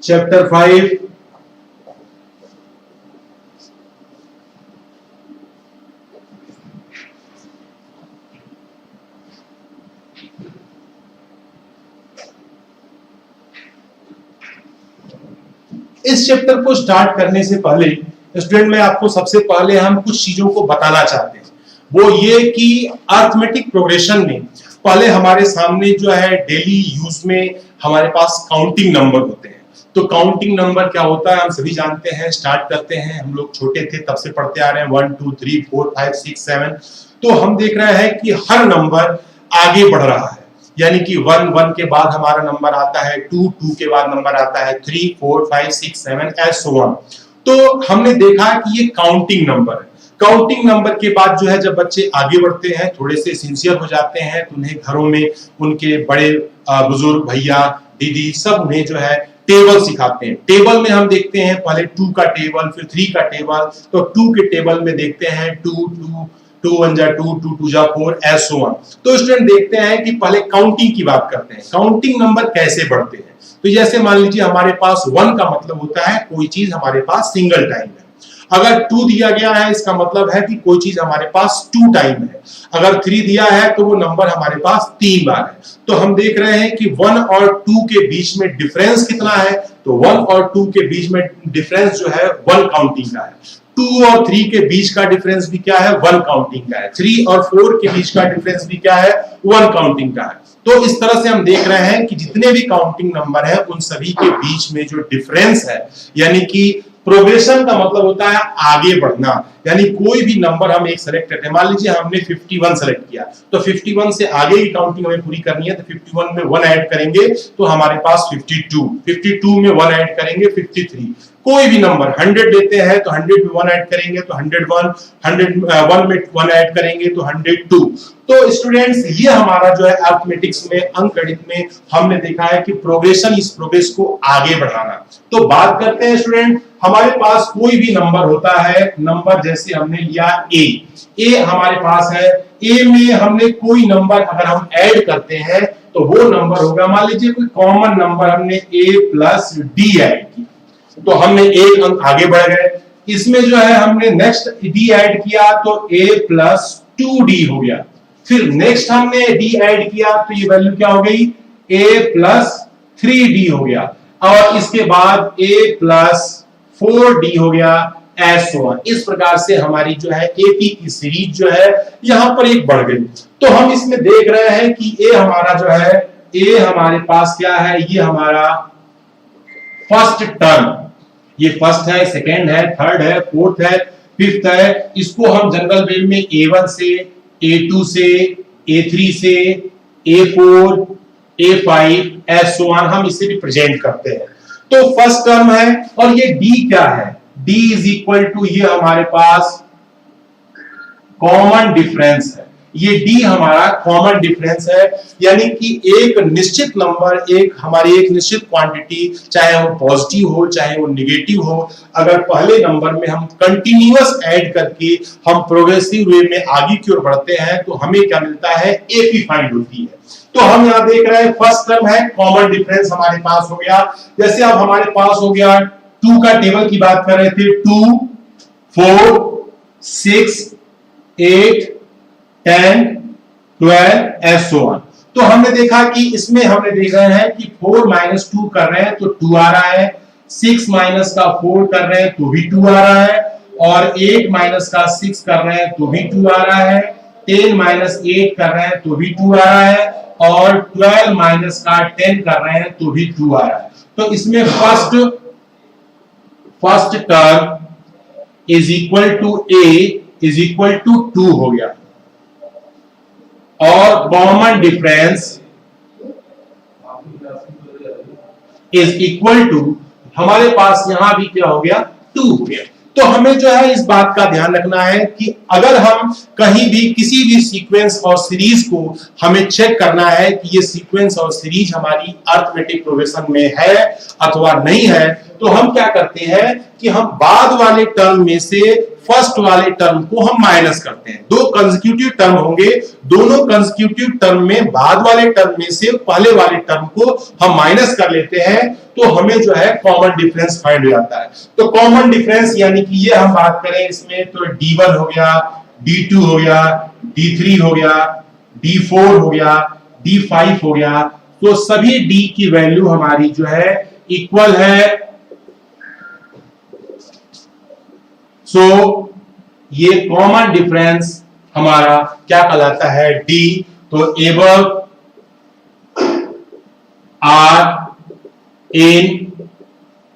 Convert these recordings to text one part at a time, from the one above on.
Chapter 5 इस chapter को start करने से पहले स्टूडेंट में आपको सबसे पहले हम कुछ चीजों को बताना चाहते हैं। वो ये कि अरिथमेटिक प्रोग्रेशन में पहले हमारे सामने जो है डेली यूज में हमारे पास काउंटिंग नंबर होते हैं। तो काउंटिंग नंबर क्या होता है हम सभी जानते हैं। स्टार्ट करते हैं, हम लोग छोटे थे तब से पढ़ते आ रहे हैं 1 2 3 4 5 6 7। तो हम देख रहे हैं कि हर नंबर आगे बढ़ रहा है, यानी कि 1 1 के बाद हमारा नंबर आता है 2 2 के बाद नंबर आता है 3 4 5 6 7 एंड सो ऑन। तो हमने देखा कि ये काउंटिंग नंबर है। काउंटिंग नंबर के बाद जो है जब बच्चे आगे बढ़ते हैं, थोड़े से सिंसियर हो जाते हैं, तो उन्हें घरों में उनके बड़े बुजुर्ग भैया दीदी सब उन्हें जो है टेबल सिखाते हैं। टेबल में हम देखते हैं पहले 2 का टेबल, फिर 3 का टेबल। तो 2 के टेबल में देखते हैं 2 2 2 1 जा 2 2 2 जा 4 एंड सो ऑन। तो स्टूडेंट देखते हैं कि पहले काउंटिंग की बात करते हैं, काउंटिंग नंबर कैसे बढ़ते हैं। तो जैसे मान लीजिए हमारे पास 1 का मतलब होता है कोई चीज हमारे पास सिंगल टाइम है। अगर 2 दिया गया है इसका मतलब है कि कोई चीज हमारे पास 2 टाइम है। अगर 3 दिया है तो वो नंबर हमारे पास 3 बार है। तो हम देख रहे हैं कि 1 और 2 के बीच में डिफरेंस कितना है। तो 1 और 2 के बीच में डिफरेंस जो है 1 काउंटिंग का है। 2 और 3 के बीच का डिफरेंस भी क्या है 1 काउंटिंग का है। 3 और 4 के बीच का डिफरेंस भी क्या है 1 काउंटिंग का है। तो इस तरह से हम देख रहे हैं कि जितने भी काउंटिंग नंबर है उन सभी के बीच में जो डिफरेंस है, यानी कि प्रोग्रेशन का मतलब होता है आगे बढ़ना। यानी कोई भी नंबर हम एक सेलेक्ट करते हैं, मान लीजिए हमने 51 सेलेक्ट किया, तो 51 से आगे की काउंटिंग हमें पूरी करनी है। तो 51 में 1 ऐड करेंगे तो हमारे पास 52, 52 में 1 ऐड करेंगे 53। कोई भी नंबर 100 लेते हैं तो 100 में 1 ऐड करेंगे तो 101, 101 में 1 ऐड करेंगे तो 102। तो स्टूडेंट्स ये हमारा जो है अरिथमेटिक्स में, अंकगणित में हमने देखा है कि प्रोग्रेशन, इस प्रोग्रेस को आगे बढ़ाना। तो बात करते हैं स्टूडेंट, हमारे पास कोई भी नंबर होता है, नंबर जैसे हमने लिया ए हमारे पास है। ए में हमने कोई नंबर अगर हम ऐड करते हैं तो वो नंबर होगा, मान लीजिए कोई कॉमन नंबर हमने a प्लस डी ऐड किया तो हमने एक अंक आगे बढ़ गए। इसमें जो है हमने नेक्स्ट डी ऐड किया तो a प्लस 2d हो गया। फिर नेक्स्ट हमने डी ऐड किया तो ये वैल्यू क्या हो गई a प्लस 3d हो गया। और इसके बाद a प्लस 4d हो गया एसो ऑन। इस प्रकार से हमारी जो है एपी की सीरीज जो है यहां पर एक बढ़ गई। तो हम इसमें देख रहे हैं कि ए हमारा जो है, ए हमारे पास क्या है, ये हमारा फर्स्ट टर्म, ये फर्स्ट है, सेकंड है, थर्ड है, फोर्थ है, फिफ्थ है। इसको हम जनरल वे में A1 से, A2 से, A3 से, A4, A5 एसो ऑन हम इसे रिप्रेजेंट करते हैं। तो फर्स्ट टर्म है और ये D क्या है, D इज इक्वल टू, ये हमारे पास कॉमन डिफरेंस है। ये D हमारा कॉमन डिफरेंस है, यानी कि एक निश्चित नंबर, एक हमारी एक निश्चित क्वांटिटी, चाहे वो पॉजिटिव हो चाहे वो निगेटिव हो, अगर पहले नंबर में हम कंटिन्यूअस ऐड करके हम प्रोग्रेसिव वे में आगे की ओर बढ़ते हैं तो हमें क्या मिलता है, एपी फाइंड होती है। तो हम यहां देख रहे हैं फर्स्ट टर्म है, कॉमन डिफरेंस हमारे पास हो गया। जैसे अब हमारे पास हो गया 2 का टेबल की बात कर रहे थे, 2 4 6 8 10 12 एंड सो ऑन। तो हमने देखा कि इसमें हमने देख रहे हैं कि 4 माइनस 2 कर रहे हैं तो 2 आ रहा है, 6 माइनस का 4 कर रहे हैं तो भी 2 आ रहा है, और 8 माइनस का 6 कर रहे हैं तो भी 2 आ रहा है, 10 माइनस 8 कर रहे हैं तो भी 2 आ रहा है, और 12 माइनस का 10 कर रहे हैं तो भी 2 आ रहा है। तो इसमें first term is equal to a is equal to 2 हो गया, और common difference is equal to, हमारे पास यहां भी क्या हो गया 2 हो गया। तो हमें जो है इस बात का ध्यान रखना है कि अगर हम कहीं भी किसी भी सीक्वेंस और सीरीज को हमें चेक करना है कि ये सीक्वेंस और सीरीज हमारी अरिथमेटिक प्रोग्रेशन में है अथवा नहीं है, तो हम क्या करते हैं कि हम बाद वाले टर्म में से फर्स्ट वाले टर्म को हम माइनस करते हैं। दो कंसेक्यूटिव टर्म होंगे, दोनों कंसेक्यूटिव टर्म में बाद वाले टर्म में से पहले वाले टर्म को हम माइनस कर लेते हैं, तो हमें जो है कॉमन डिफरेंस फाइंड हो जाता है। तो कॉमन डिफरेंस यानी कि ये हम बात करें इसमें तो D1 हो गया, D2 हो गया, D3 हो गया, D4 हो गया, D5 हो गया, तो सभी D की वैल्यू हमारी जो है इक्वल है। सो ये कॉमन डिफरेंस हमारा क्या कहलाता है, D। तो एबव R इन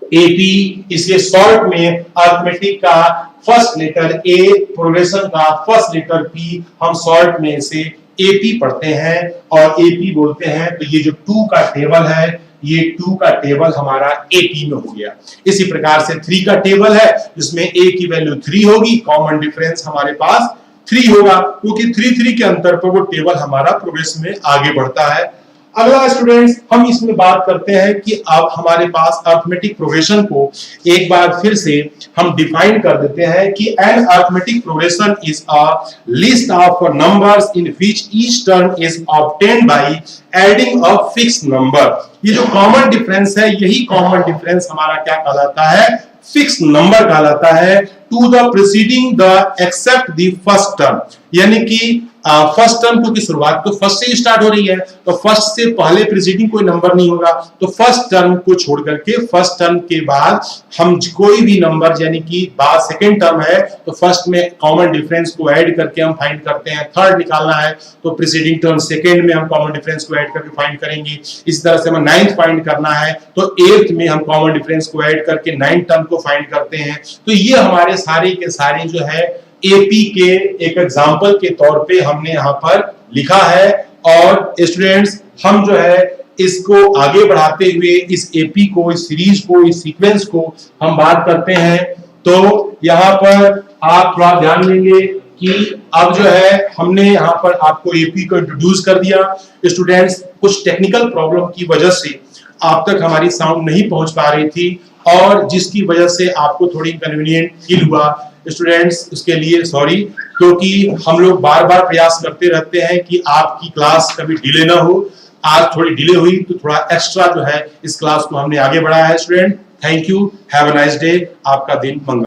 AP, इसके शॉर्ट में अरिथमेटिक का फर्स्ट लेटर A, प्रोग्रेशन का फर्स्ट लेटर P, हम शॉर्ट में इसे AP पढ़ते हैं और AP बोलते हैं। तो ये जो 2 का टेबल है, ये 2 का टेबल हमारा AP में हो गया। इसी प्रकार से 3 का टेबल है, जिसमें A की वैल्यू 3 होगी, कॉमन डिफरेंस हमारे पास 3 होगा, क्योंकि 3 के अंतर पर वो टेबल हमारा प्रोग्रेस में आगे बढ़ता है। अगला स्टूडेंट्स हम इसमें बात करते हैं कि अब हमारे पास अरिथमेटिक प्रोग्रेशन को एक बार फिर से हम डिफाइन कर देते हैं कि an arithmetic progression is a list of numbers in which each term is obtained by adding a fixed number. ये जो कॉमन डिफरेंस है, यही कॉमन डिफरेंस हमारा क्या कहलाता है, फिक्स नंबर कहलाता है, to the preceding the except the first term. यानी कि फर्स्ट टर्म क्योंकि शुरुआत तो फर्स्ट से ही स्टार्ट हो रही है, तो फर्स्ट से पहले प्रीसीडिंग कोई नंबर नहीं होगा, तो फर्स्ट टर्म को छोड़ करके फर्स्ट टर्म के बाद हम कोई भी नंबर, यानी कि बाद सेकंड टर्म है तो फर्स्ट में कॉमन डिफरेंस को ऐड करके हम फाइंड करते हैं। थर्ड निकालना है तो प्रीसीडिंग टर्म सेकंड में हम कॉमन डिफरेंस को ऐड करके फाइंड करेंगे। इस तरह से हमें नाइन्थ फाइंड करना है तो एट्थ में हम कॉमन डिफरेंस को ऐड करके नाइन्थ टर्म को फाइंड करते हैं। तो ये हमारे सारे के सारे जो है एपी के एक एग्जाम्पल के तौर पे हमने यहाँ पर लिखा है। और स्टूडेंट्स हम जो है इसको आगे बढ़ाते हुए इस एपी को, इस सीरीज को, इस सीक्वेंस को हम बात करते हैं। तो यहाँ पर आप थोड़ा ध्यान देंगे कि अब जो है हमने यहाँ पर आपको एपी को इंट्रोड्यूस कर दिया। स्टूडेंट्स कुछ टेक्निकल प्रॉब्लम की वजह से आप तक हमारी साउंड नहीं पहुंच पा रही थी और जिसकी वजह से आपको थोड़ी इनकन्वीनियंट फील हुआ। स्टूडेंट्स उसके लिए सॉरी, क्योंकि हम लोग बार बार प्रयास करते रहते हैं कि आपकी क्लास कभी डिले ना हो। आज थोड़ी डिले हुई तो थोड़ा एक्स्ट्रा जो है इस क्लास को हमने आगे बढ़ाया है। Student thank you, have a nice day, आपका दिन मंगल।